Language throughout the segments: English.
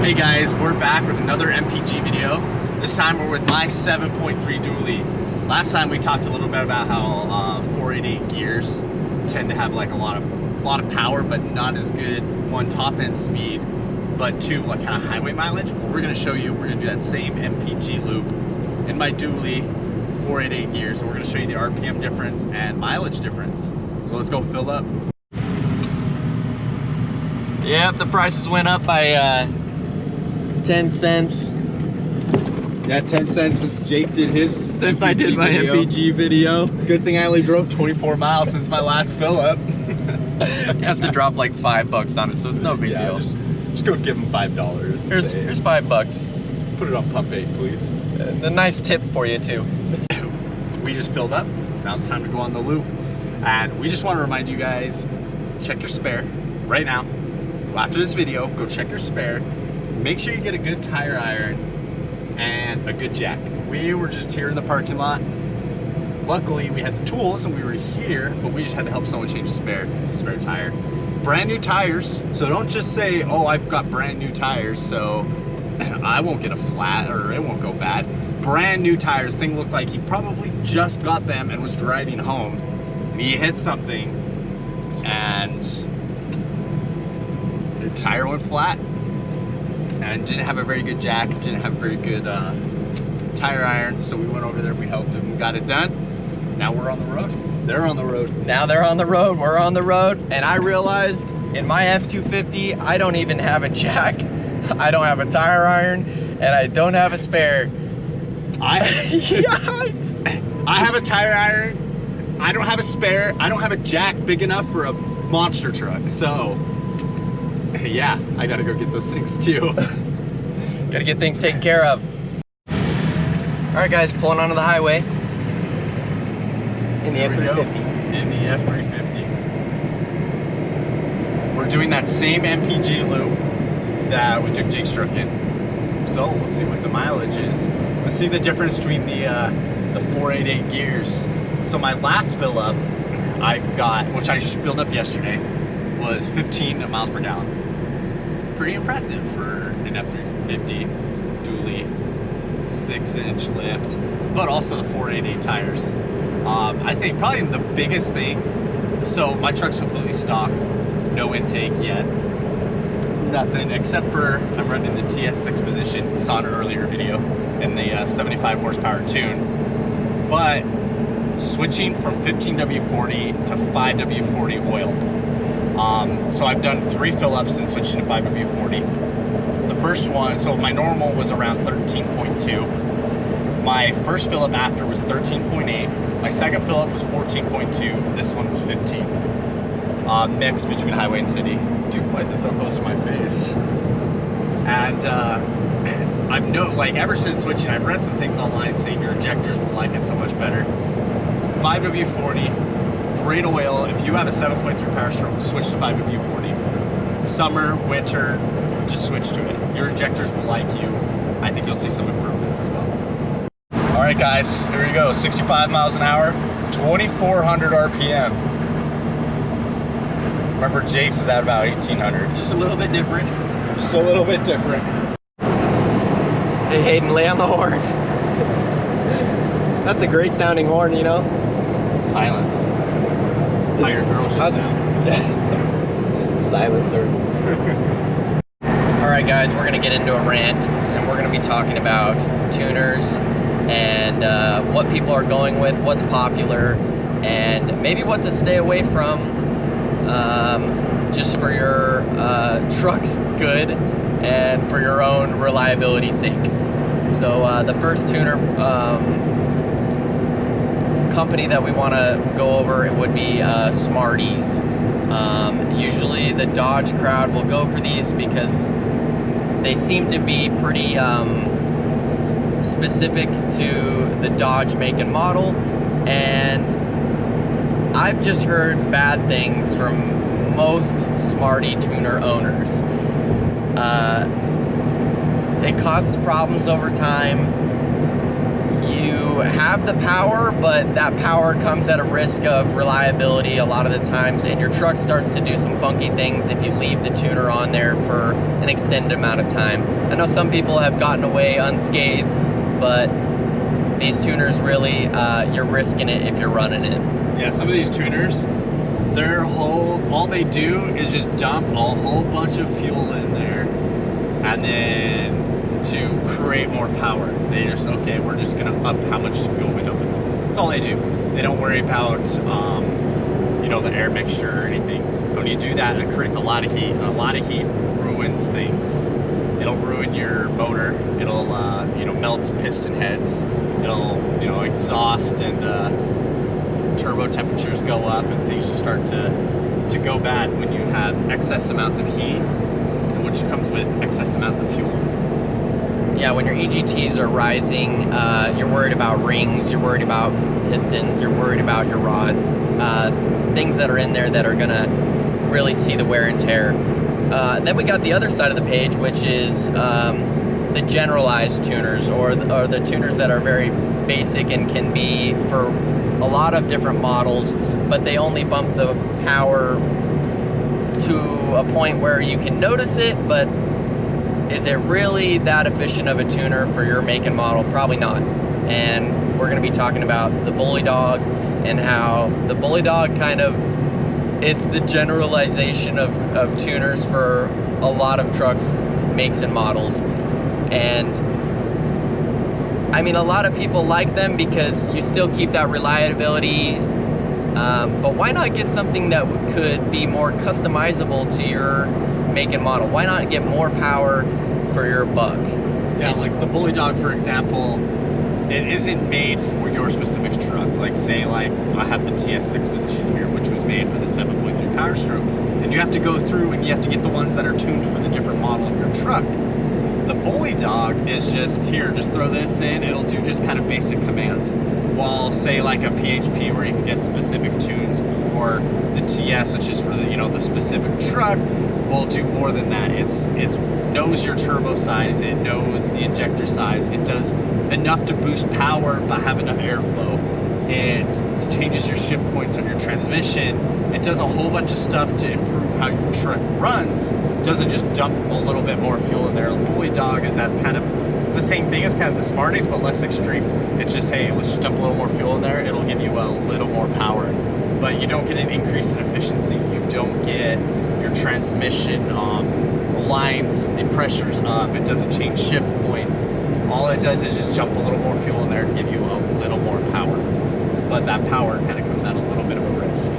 Hey guys, we're back with another MPG video. This time we're with my 7.3 dually. Last time we talked a little bit about how 488 gears tend to have like a lot of power, but not as good, one, top end speed, but two, like kind of highway mileage. Well, we're gonna show you, we're gonna do that same MPG loop in my dually 488 gears, and we're gonna show you the RPM difference and mileage difference. So let's go fill up. Yep, the prices went up by 10 cents. Yeah, 10 cents since Jake did his Since I did my MPG video. Good thing I only drove 24 miles since my last fill up. He has to drop like $5 on it, so it's no big deal. Just go give him $5. Here's $5. Put it on pump 8, please. A nice tip for you too. We just filled up. Now it's time to go on the loop. And we just want to remind you guys, check your spare right now. After this video, go check your spare. Make sure you get a good tire iron and a good jack. We were just here in the parking lot. Luckily, we had the tools and we were here, but we just had to help someone change a spare tire. Brand new tires, so don't just say, oh, I've got brand new tires, so I won't get a flat or it won't go bad. Brand new tires. Thing looked like he probably just got them and was driving home. And he hit something and the tire went flat and didn't have a very good jack, didn't have a very good tire iron, so we went over there, we helped him, got it done. Now we're on the road. They're on the road. Now they're on the road, we're on the road, and I realized in my F250, I don't even have a jack, I don't have a tire iron, and I don't have a spare. I have a tire iron, I don't have a spare, I don't have a jack big enough for a monster truck, so yeah, I gotta go get those things too. Gotta get things taken care of. Alright guys, pulling onto the highway in the F350. In the F350. We're doing that same MPG loop that we took Jake's truck in. So we'll see what the mileage is. We'll see the difference between the 488 gears. So my last fill up I got, which I just filled up yesterday, was 15 miles per gallon. Pretty impressive for an F350 dually, 6-inch lift, but also the 488 tires. I think probably the biggest thing, so my truck's completely stock, no intake yet, nothing except for I'm running the TS6 position, you saw in an earlier video, in the 75 horsepower tune, but switching from 15W40 to 5W40 oil. So I've done 3 fill-ups since switching to 5W40. The first one, so my normal was around 13.2. My first fill-up after was 13.8. My second fill-up was 14.2. This one was 15. Mix between highway and city. Dude, why is it so close to my face? And I've like ever since switching, I've read some things online saying your injectors will like it so much better. 5W40. Great oil. If you have a 7.3 power stroke, switch to 5W40. Summer, winter, just switch to it. Your injectors will like you. I think you'll see some improvements as well. All right, guys, here we go. 65 miles an hour, 2,400 RPM. Remember, Jake's is at about 1,800. Just a little bit different. Just a little bit different. Hey, Hayden, lay on the horn. That's a great sounding horn, you know? Silence. How your girl should sound. Silencer. Alright guys, we're going to get into a rant, and we're going to be talking about tuners and what people are going with, what's popular, and maybe what to stay away from just for your truck's good and for your own reliability's sake. So the first tuner company that we want to go over, it would be Smarties. Usually the Dodge crowd will go for these because they seem to be pretty specific to the Dodge make and model, and I've just heard bad things from most Smartie tuner owners. It causes problems over time. You have the power, but that power comes at a risk of reliability a lot of the times, and your truck starts to do some funky things if you leave the tuner on there for an extended amount of time. I know some people have gotten away unscathed, but these tuners really, you're risking it if you're running it. Yeah, some of these tuners, all they do is just dump a whole bunch of fuel in there, and then to create more power, they just, okay, we're just gonna up how much fuel we dump in them. That's all they do. They don't worry about, you know, the air mixture or anything. When you do that, it creates a lot of heat, and a lot of heat ruins things. It'll ruin your motor. It'll, you know, melt piston heads. It'll, you know, exhaust and turbo temperatures go up, and things just start to go bad when you have excess amounts of heat, which comes with excess amounts of fuel. Yeah, when your EGTs are rising, you're worried about rings, you're worried about pistons, you're worried about your rods, things that are in there that are gonna really see the wear and tear. Then we got the other side of the page, which is the generalized tuners, or the tuners that are very basic and can be for a lot of different models, but they only bump the power to a point where you can notice it, but is it really that efficient of a tuner for your make and model? Probably not. And we're going to be talking about the Bully Dog, and how the Bully Dog kind of, it's the generalization of tuners for a lot of trucks, makes and models. And I mean, a lot of people like them because you still keep that reliability, but why not get something that could be more customizable to your make and model? Why not get more power for your buck? Yeah, like the Bully Dog, for example, it isn't made for your specific truck. Like, say, like I have the TS6 position here, which was made for the 7.3 Power Stroke, and you have to go through and you have to get the ones that are tuned for the different model of your truck. The Bully Dog is just here, just throw this in, it'll do just kind of basic commands. While, say, like a PHP where you can get specific tunes, or the TS, which is for the, you know, the specific truck, will do more than that. It knows your turbo size, it knows the injector size, it does enough to boost power but have enough airflow. It changes your shift points on your transmission. It does a whole bunch of stuff to improve how your truck runs. It doesn't just dump a little bit more fuel in there. The Bully Dog is, that's kind of, it's the same thing as kind of the Smarties, but less extreme. It's just, hey, let's just dump a little more fuel in there. It'll give you a little more power, but you don't get an increase in efficiency. You don't get your transmission lines, the pressure's up. It doesn't change shift points. All it does is just jump a little more fuel in there and give you a little more power. But that power kind of comes at a little bit of a risk.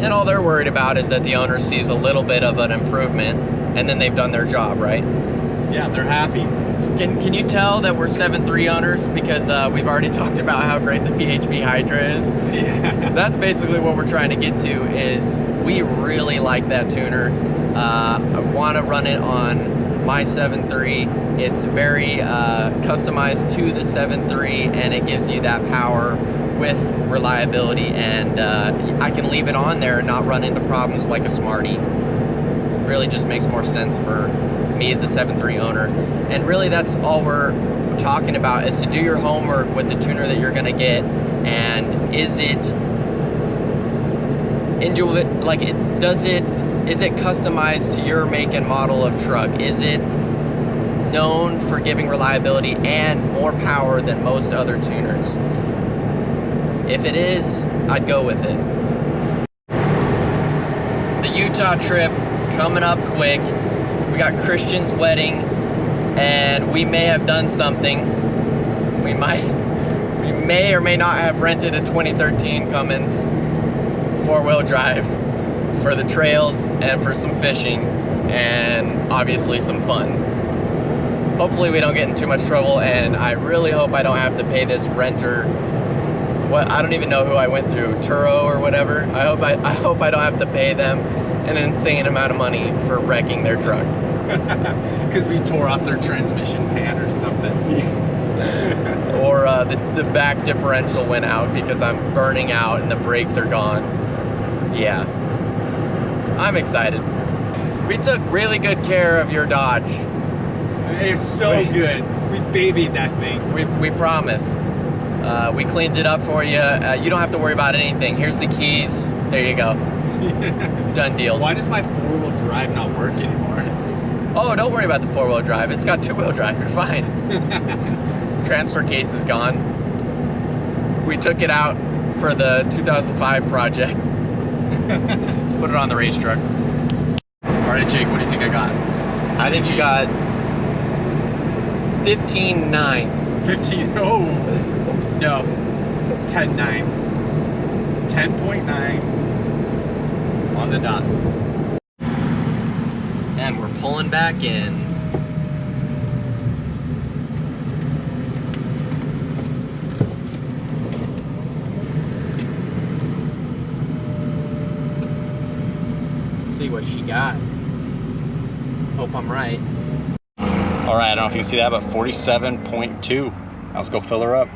And all they're worried about is that the owner sees a little bit of an improvement, and then they've done their job, right? Yeah, they're happy. Can you tell that we're 7.3 owners? Because we've already talked about how great the PHP Hydra is. Yeah. That's basically what we're trying to get to, is we really like that tuner. I want to run it on my 7.3. It's very customized to the 7.3, and it gives you that power with reliability, and I can leave it on there and not run into problems like a Smarty. Really just makes more sense for me as a 7.3 owner. And really that's all we're talking about, is to do your homework with the tuner that you're gonna get, and is it customized to your make and model of truck? Is it known for giving reliability and more power than most other tuners? If it is, I'd go with it. The Utah trip coming up quick. We got Christian's wedding, and we may have done something. We may or may not have rented a 2013 Cummins 4-wheel drive for the trails and for some fishing, and obviously some fun. Hopefully we don't get in too much trouble, and I really hope I don't have to pay this renter, I don't even know who I went through, Turo or whatever. I hope I don't have to pay them an insane amount of money for wrecking their truck. Because we tore off their transmission pan or something. Or the back differential went out because I'm burning out and the brakes are gone. Yeah, I'm excited. We took really good care of your Dodge. It's so good. We babied that thing. We promise. We cleaned it up for you. You don't have to worry about anything. Here's the keys. There you go. Done deal. Why does my 4-wheel drive not work anymore? Oh, don't worry about the 4-wheel drive. It's got 2-wheel drive. You're fine. Transfer case is gone. We took it out for the 2005 project. Put it on the race truck. All right, Jake, what do you think I got? I think you got 15.9. 15, oh, no, 10.9. 10.9 on the dot. And we're pulling back in. See what she got. Hope I'm right. All right, I don't know if you can see that, but 47.2. Now let's go fill her up.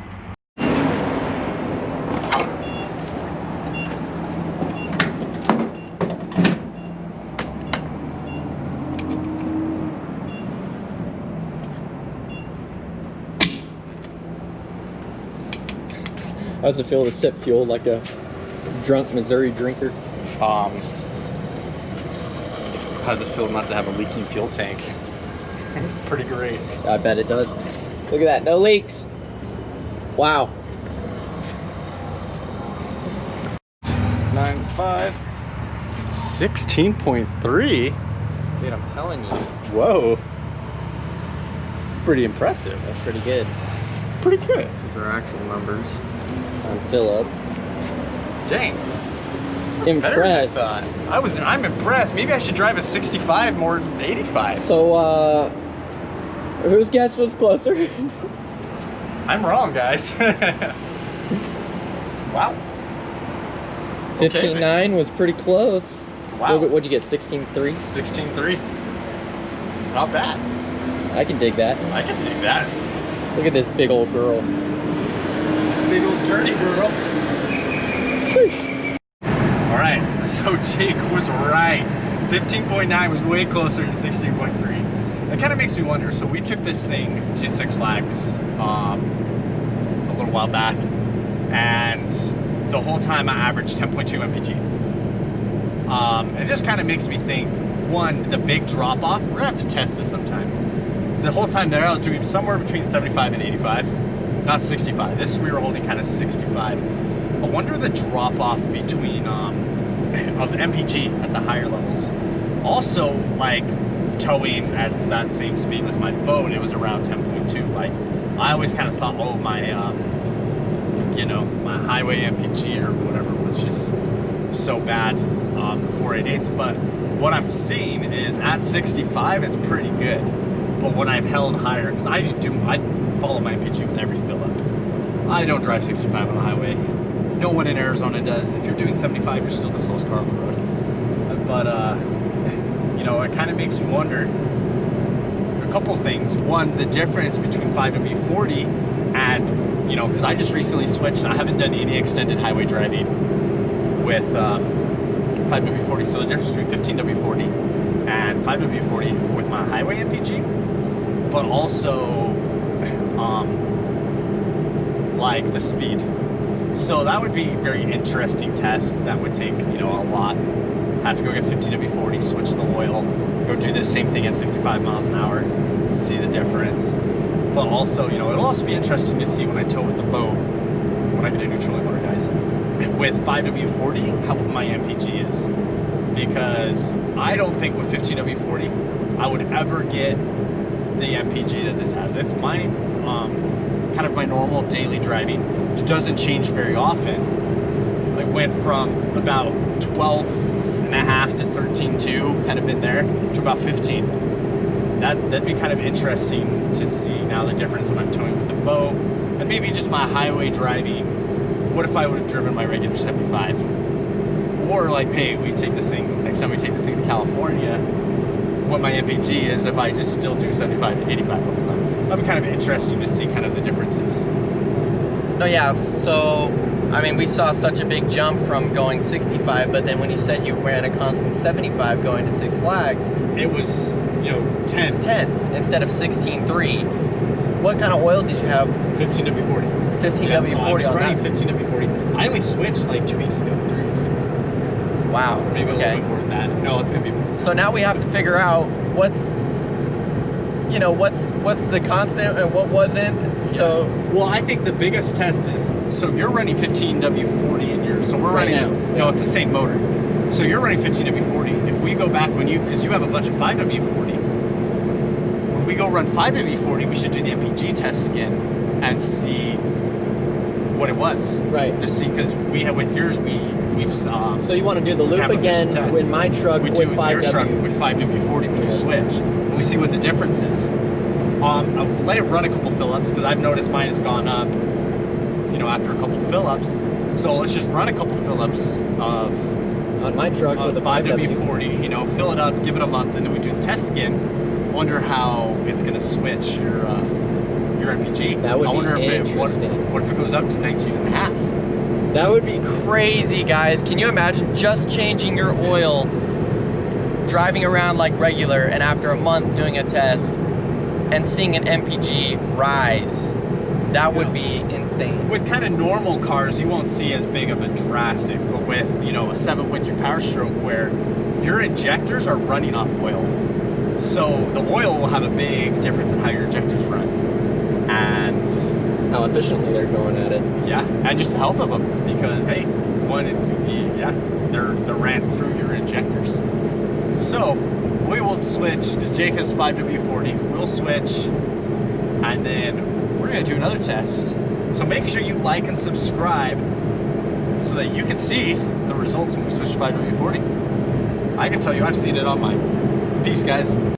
How's it feel to sip fuel like a drunk Missouri drinker? How's it feel not to have a leaking fuel tank? Pretty great. I bet it does. Look at that, no leaks. Wow. 9.5. 16.3. Dude, I'm telling you. Whoa. It's pretty impressive. That's pretty good. Pretty good. These are actual numbers on fill up. Dang. Impressed. Better than I thought. I'm impressed. Maybe I should drive a 65 more than 85. So, whose guess was closer? I'm wrong, guys. Wow. 15.9 was pretty close. Wow. What'd you get, 16.3? 16.3. Not bad. I can dig that. I can take that. Look at this big old girl. Big old dirty girl. All right, so Jake was right. 15.9 was way closer than 16.3. That kind of makes me wonder. So we took this thing to Six Flags a little while back, and the whole time I averaged 10.2 MPG. It just kind of makes me think, one, the big drop off, we're gonna have to test this sometime. The whole time there I was doing somewhere between 75 and 85, not 65. This we were holding kind of 65. I wonder the drop off between of MPG at the higher levels. Also, like towing at that same speed with my boat, it was around 10.2. Like I always kind of thought, oh, my you know, my highway MPG or whatever was just so bad, the 488s. But what I'm seeing is at 65, it's pretty good. But when I've held higher, because I follow my MPG with every fill up. I don't drive 65 on the highway. No one in Arizona does. If you're doing 75, you're still the slowest car on the road. But you know, it kind of makes me wonder a couple things. One, the difference between 5W40 and, you know, because I just recently switched. I haven't done any extended highway driving with 5W40. So the difference between 15W40 and 5W40 with my highway MPG, but also like the speed. So that would be a very interesting test. That would take, you know, a lot. Have to go get 15W40, switch the oil, go do the same thing at 65 miles an hour, see the difference. But also, you know, it'll also be interesting to see when I tow with the boat, when I get a neutral motor, guys, with 5W40, how my MPG is. Because I don't think with 15W40, I would ever get the MPG that this has. It's my, kind of my normal daily driving, which doesn't change very often. I went from about 12.5 to 13.2, kind of in there, to about 15. That'd be kind of interesting to see now the difference when I'm towing with the boat, and maybe just my highway driving. What if I would have driven my regular 75? Or like, hey, we take this thing, next time we take this thing to California, what my MPG is if I just still do 75 to 85 all the time. That'd be kind of interesting to see kind of the differences. No, yeah, so, I mean, we saw such a big jump from going 65, but then when you said you ran a constant 75 going to Six Flags, it was, you know, 10. 10 instead of 16.3. What kind of oil did you have? 15W40. 15W40 so I was on running that. 15W40. I only switched like 2 weeks ago, 3 weeks ago. Wow. Maybe a okay. little bit more than that. No, it's gonna be more. So now we have to figure out what's the constant and what wasn't. So well, I think the biggest test is, so you're running 15W40 in yours. So we're Right running, now, no, yeah. it's the same motor. So you're running 15W40. If we go back because you have a bunch of 5W40, when we go run 5W40, we should do the MPG test again and see what it was. right. Just see, because with yours, we've So you want to do the loop have a again test. with my truck we with do with your 5W. truck with 5W40 when you switch, and we see what the difference is. I'll let it run a couple fill-ups, because I've noticed mine has gone up, after a couple fill-ups. So let's just run a couple fill-ups of On my truck with a 5W. 5W40, fill it up, give it a month, and then we do the test again. Wonder how it's gonna switch your MPG. That would I wonder be if interesting. what if it goes up to 19 and a half? That would be crazy, guys. Can you imagine just changing your oil, driving around like regular, and after a month doing a test and seeing an MPG rise? That would be insane. With kind of normal cars, you won't see as big of a drastic, but with, a 7.2 Power Stroke where your injectors are running off oil. So the oil will have a big difference in how your injectors run. And How efficiently they're going at it. yeah, and just the health of them, because hey, they're ran through your injectors. So we will switch to Jacob's 5W40. We'll switch, and then we're gonna do another test. So make sure you like and subscribe so that you can see the results when we switch to 5W40. I can tell you I've seen it on mine. Peace, guys.